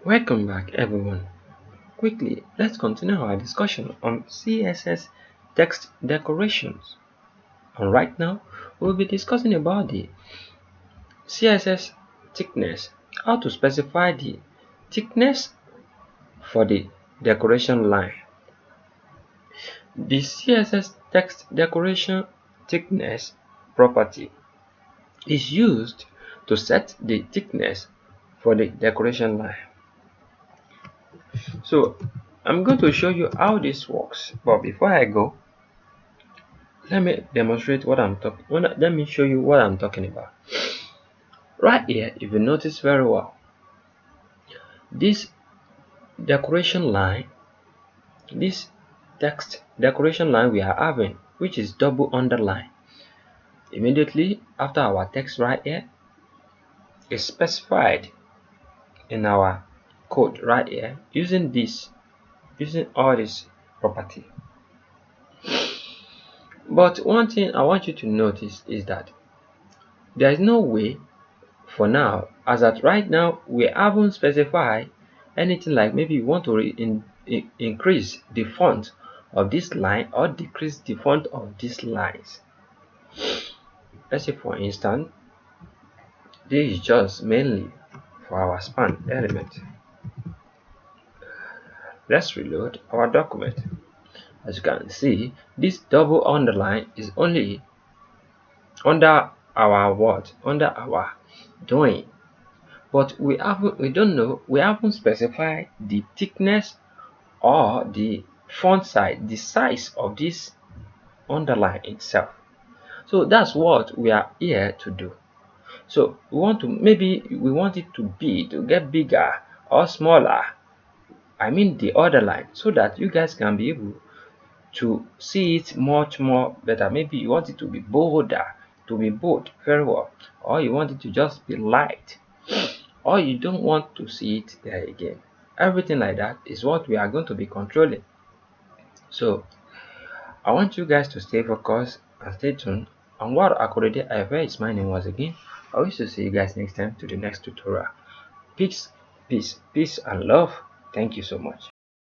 Welcome back everyone. Quickly, let's continue our discussion on CSS text decorations. And right now, we'll be discussing about the CSS thickness, how to specify the thickness for the decoration line. The CSS text decoration thickness property is used to set the thickness for the decoration line. So I'm going to show you how this works, but before I go, let me demonstrate what I'm talking. Let me show you what I'm talking about. Right here, if you notice very well, this decoration line, this text decoration line we are having, which is double underline, immediately after our text right here is specified in our code right here using all this property. But one thing I want you to notice is that there is no way for now, as at right now, we haven't specified anything like maybe you want to increase the font of this line or decrease the font of these lines. Let's say for instance, this is just mainly for our span element. Let's reload our document. As you can see, this double underline is only under our what? Under our doing. But we haven't specified the thickness or the font size, the size of this underline itself. So that's what we are here to do. So we want it to get bigger or smaller. I mean the other line, so that you guys can be able to see it much more better. Maybe you want it to be bolder, to be bold very well, or you want it to just be light, or you don't want to see it there again. Everything like that is what we are going to be controlling. So I want you guys to stay focused and stay tuned. Anwar Akorede ayofe is my name once again. I wish to see you guys next time to the next tutorial. Peace, peace, peace and love. Thank you so much.